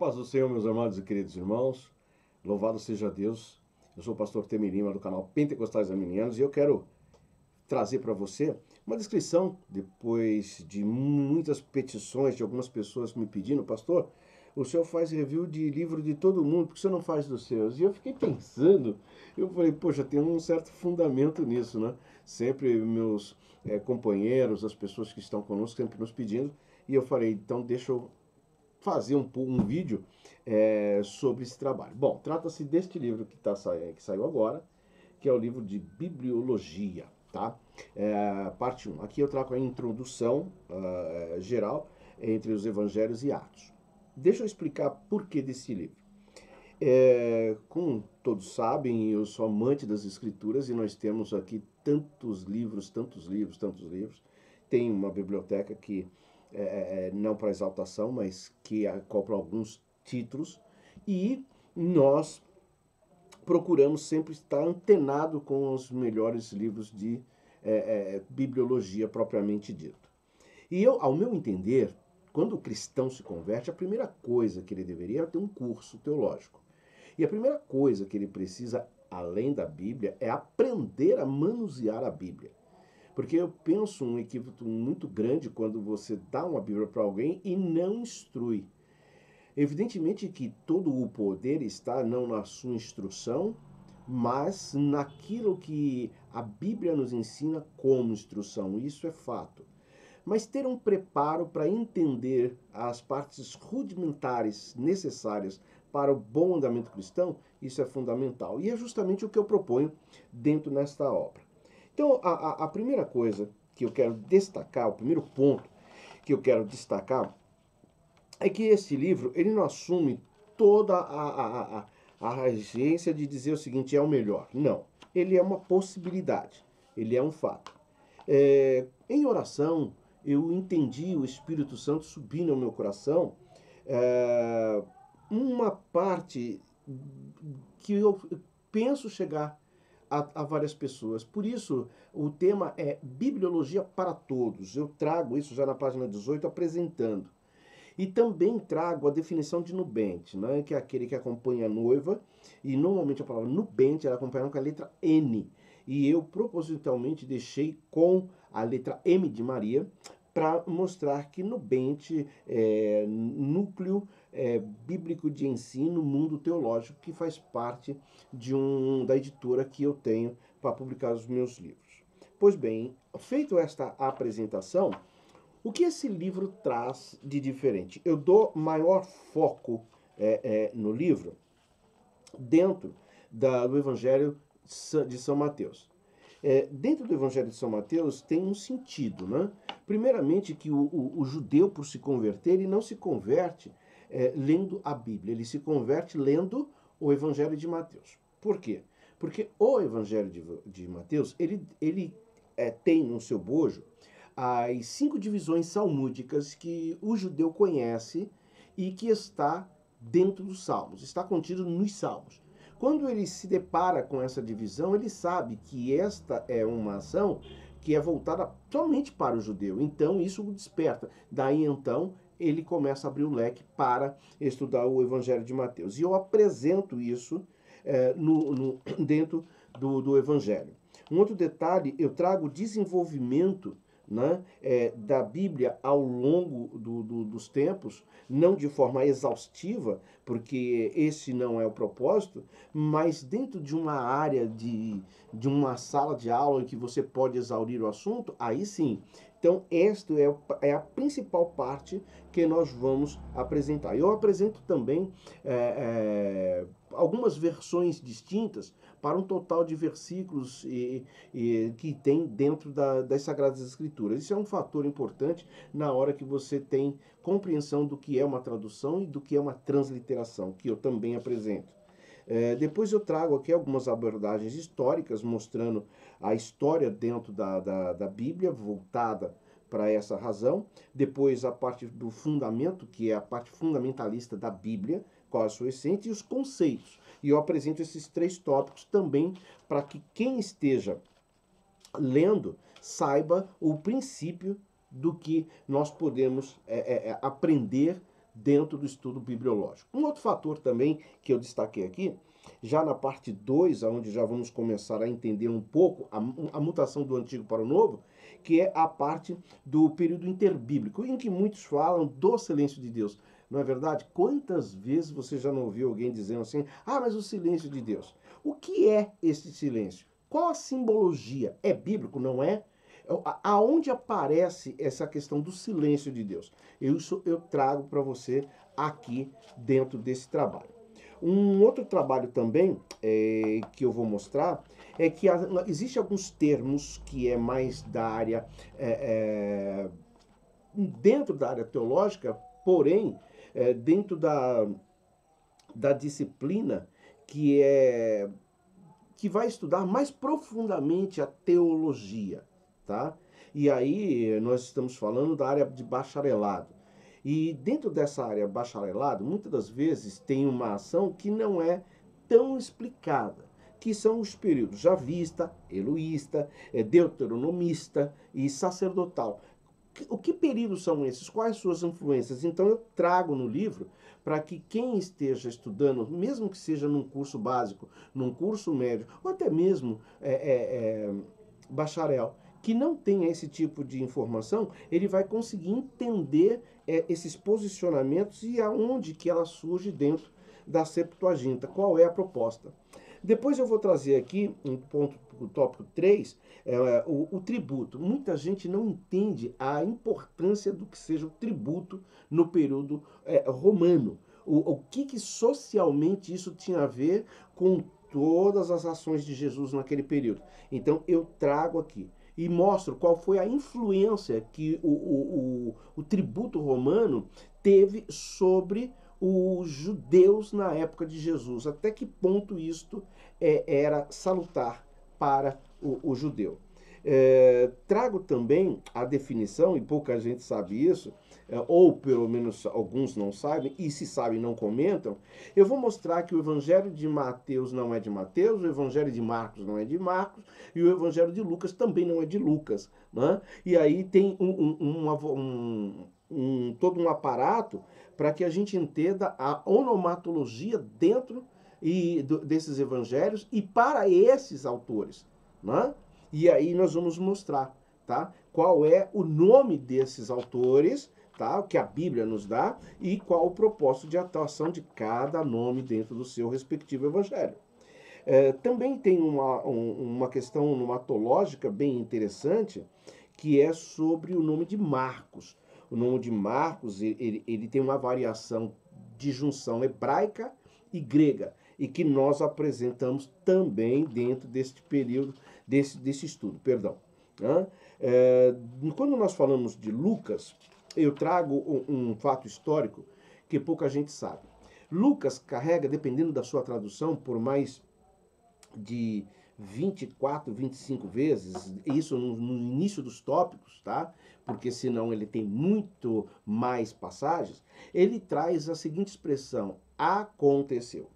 paz do Senhor, meus amados e queridos irmãos, louvado seja Deus. Eu sou o pastor Temer Lima do canal Pentecostais Arminianos e eu quero trazer para você uma descrição, depois de muitas petições de algumas pessoas me pedindo, pastor, o senhor faz review de livro de todo mundo, por que o senhor não faz dos seus? E eu fiquei pensando, eu falei, poxa, tem um certo fundamento nisso, né? Sempre meus companheiros, as pessoas que estão conosco, sempre nos pedindo, e eu falei, então deixa eu fazer um vídeo sobre esse trabalho. Bom, trata-se deste livro que saiu agora, que é o livro de bibliologia, tá? Parte 1. Aqui eu trago a introdução geral entre os evangelhos e Atos. Deixa eu explicar por que desse livro. Como todos sabem, eu sou amante das escrituras e nós temos aqui tantos livros, tantos livros, tantos livros. Tem uma biblioteca que não para exaltação, mas que acopla alguns títulos, e nós procuramos sempre estar antenado com os melhores livros de bibliologia propriamente dito. E eu, ao meu entender, quando o cristão se converte, a primeira coisa que ele deveria é ter um curso teológico. E a primeira coisa que ele precisa, além da Bíblia, é aprender a manusear a Bíblia. Porque eu penso um equívoco muito grande quando você dá uma Bíblia para alguém e não instrui. Evidentemente que todo o poder está não na sua instrução, mas naquilo que a Bíblia nos ensina como instrução. Isso é fato. Mas ter um preparo para entender as partes rudimentares necessárias para o bom andamento cristão, isso é fundamental. E é justamente o que eu proponho dentro nesta obra. Então, a primeira coisa que eu quero destacar, o primeiro ponto que eu quero destacar, é que esse livro, ele não assume toda a agência de dizer o seguinte, é o melhor. Não. Ele é uma possibilidade. Ele é um fato. Em oração, eu entendi o Espírito Santo subindo ao meu coração, uma parte que eu penso chegar a várias pessoas. Por isso, o tema é Bibliologia para Todos. Eu trago isso já na página 18, apresentando. E também trago a definição de nubente, né, que é aquele que acompanha a noiva, e normalmente a palavra nubente ela acompanha com a letra N. E eu propositalmente deixei com a letra M de Maria, para mostrar que nubente é núcleo bíblico de ensino, mundo teológico, que faz parte da editora que eu tenho para publicar os meus livros. Pois bem, feito esta apresentação, o que esse livro traz de diferente? Eu dou maior foco no livro dentro do Evangelho de São Mateus. Dentro do Evangelho de São Mateus tem um sentido, né? Primeiramente que o judeu, por se converter, ele não se converte lendo a Bíblia, ele se converte lendo o Evangelho de Mateus. Por quê? Porque o Evangelho de Mateus, ele tem no seu bojo as 5 divisões salmúdicas que o judeu conhece e que está dentro dos salmos, está contido nos salmos. Quando ele se depara com essa divisão, ele sabe que esta é uma ação que é voltada somente para o judeu. Então, isso o desperta. Daí, então, ele começa a abrir o leque para estudar o Evangelho de Mateus. E eu apresento isso dentro do Evangelho. Um outro detalhe, eu trago o desenvolvimento, né, da Bíblia ao longo dos tempos, não de forma exaustiva, porque esse não é o propósito, mas dentro de uma área de uma sala de aula em que você pode exaurir o assunto, aí sim. Então, esta é a principal parte que nós vamos apresentar. Eu apresento também algumas versões distintas para um total de versículos que tem dentro das Sagradas Escrituras. Isso é um fator importante na hora que você tem compreensão do que é uma tradução e do que é uma transliteração, que eu também apresento. Depois eu trago aqui algumas abordagens históricas, mostrando a história dentro da Bíblia, voltada para essa razão. Depois a parte do fundamento, que é a parte fundamentalista da Bíblia, qual é a sua essência, e os conceitos. E eu apresento esses 3 tópicos também para que quem esteja lendo saiba o princípio do que nós podemos aprender dentro do estudo bibliológico. Um outro fator também que eu destaquei aqui, já na parte 2, onde já vamos começar a entender um pouco a mutação do Antigo para o Novo, que é a parte do período interbíblico, em que muitos falam do silêncio de Deus. Não é verdade? Quantas vezes você já não ouviu alguém dizendo assim, mas o silêncio de Deus? O que é esse silêncio? Qual a simbologia? É bíblico, não é? Aonde aparece essa questão do silêncio de Deus? Isso eu trago para você aqui dentro desse trabalho. Um outro trabalho também que eu vou mostrar é que existe alguns termos que é mais da área dentro da área teológica, porém dentro da disciplina que vai estudar mais profundamente a teologia, tá? E aí nós estamos falando da área de bacharelado. E dentro dessa área bacharelado, muitas das vezes tem uma ação que não é tão explicada, que são os períodos javista, eloísta, deuteronomista e sacerdotal. O que períodos são esses? Quais suas influências? Então eu trago no livro para que quem esteja estudando, mesmo que seja num curso básico, num curso médio, ou até mesmo bacharel, que não tenha esse tipo de informação, ele vai conseguir entender esses posicionamentos e aonde que ela surge dentro da Septuaginta, qual é a proposta. Depois eu vou trazer aqui, um ponto, o tópico 3, o tributo. Muita gente não entende a importância do que seja o tributo no período romano. O que socialmente isso tinha a ver com todas as ações de Jesus naquele período. Então eu trago aqui e mostro qual foi a influência que o tributo romano teve sobre os judeus na época de Jesus. Até que ponto isto era salutar para o judeu. Trago também a definição, e pouca gente sabe isso, ou pelo menos alguns não sabem, e se sabem não comentam. Eu vou mostrar que o evangelho de Mateus não é de Mateus, o evangelho de Marcos não é de Marcos, e o evangelho de Lucas também não é de Lucas, né? E aí tem todo um aparato para que a gente entenda a onomatologia dentro desses evangelhos e para esses autores, né? E aí nós vamos mostrar, tá? Qual é o nome desses autores, tá? Que a Bíblia nos dá e qual o propósito de atuação de cada nome dentro do seu respectivo evangelho. Também tem uma questão nomatológica bem interessante, que é sobre o nome de Marcos. O nome de Marcos, ele tem uma variação de junção hebraica e grega, e que nós apresentamos também dentro deste período, desse estudo, perdão. Quando nós falamos de Lucas, eu trago um fato histórico que pouca gente sabe. Lucas carrega, dependendo da sua tradução, por mais de 24, 25 vezes, isso no início dos tópicos, tá? Porque senão ele tem muito mais passagens, ele traz a seguinte expressão, aconteceu.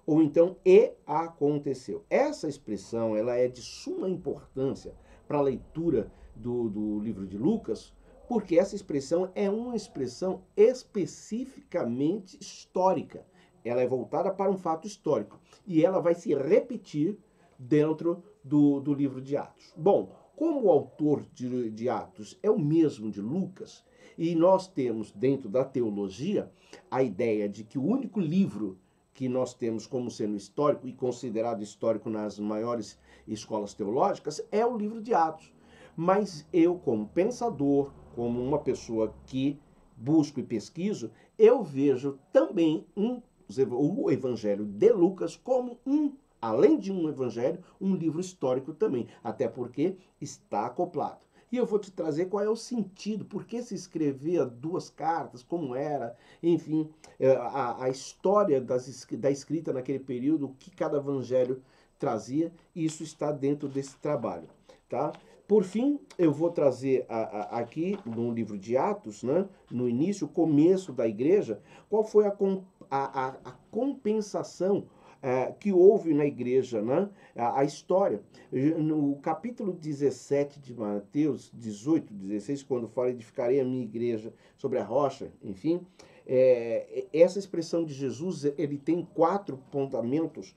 Ou então, e aconteceu. Essa expressão, ela é de suma importância para a leitura do livro de Lucas, porque essa expressão é uma expressão especificamente histórica. Ela é voltada para um fato histórico e ela vai se repetir dentro do livro de Atos. Bom, como o autor de Atos é o mesmo de Lucas, e nós temos dentro da teologia a ideia de que o único livro que nós temos como sendo histórico e considerado histórico nas maiores escolas teológicas é o livro de Atos. Mas eu, como pensador, como uma pessoa que busco e pesquiso, eu vejo também o Evangelho de Lucas como além de um evangelho, um livro histórico também, até porque está acoplado. E eu vou te trazer qual é o sentido, por que se escrevia 2 cartas, como era, enfim, a história da escrita naquele período, o que cada evangelho trazia, isso está dentro desse trabalho, tá? Por fim, eu vou trazer aqui no livro de Atos, né, no início, o começo da igreja, qual foi a compensação que houve na igreja, né? A história. No capítulo 17 de Mateus, 18, 16, quando fala edificarei a minha igreja sobre a rocha, enfim, Essa expressão de Jesus, ele tem 4 apontamentos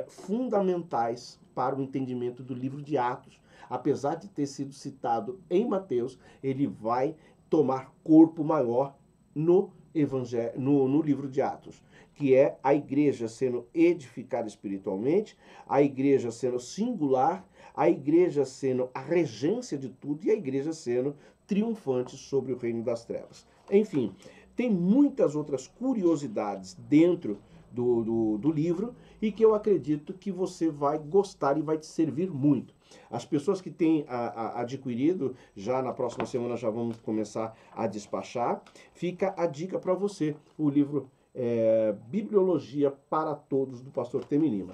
fundamentais para o entendimento do livro de Atos. Apesar de ter sido citado em Mateus, ele vai tomar corpo maior no evangelho, no livro de Atos, que é a igreja sendo edificada espiritualmente, a igreja sendo singular, a igreja sendo a regência de tudo e a igreja sendo triunfante sobre o reino das trevas. Enfim, tem muitas outras curiosidades dentro do livro e que eu acredito que você vai gostar e vai te servir muito. As pessoas que têm adquirido, já na próxima semana já vamos começar a despachar, fica a dica para você, o livro Bibliologia para Todos, do pastor Temi Lima.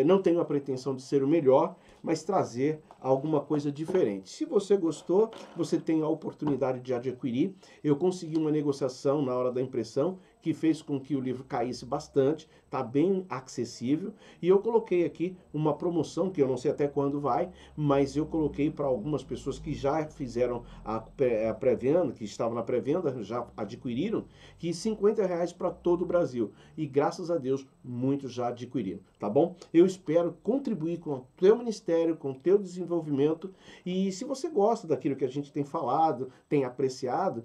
Não tenho a pretensão de ser o melhor, mas trazer alguma coisa diferente. Se você gostou, você tem a oportunidade de adquirir. Eu consegui uma negociação na hora da impressão que fez com que o livro caísse bastante, está bem acessível, e eu coloquei aqui uma promoção, que eu não sei até quando vai, mas eu coloquei para algumas pessoas que já fizeram a pré-venda, que estavam na pré-venda, já adquiriram, que R$50 para todo o Brasil, e graças a Deus, muitos já adquiriram, tá bom? Eu espero contribuir com o teu ministério, com o teu desenvolvimento, e se você gosta daquilo que a gente tem falado, tem apreciado,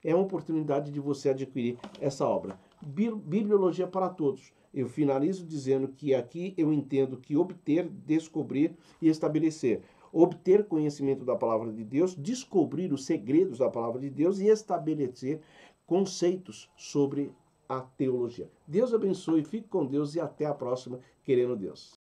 é uma oportunidade de você adquirir essa obra. Bibliologia para Todos. Eu finalizo dizendo que aqui eu entendo que obter, descobrir e estabelecer. Obter conhecimento da palavra de Deus, descobrir os segredos da palavra de Deus e estabelecer conceitos sobre a teologia. Deus abençoe, fique com Deus e até a próxima, querendo Deus.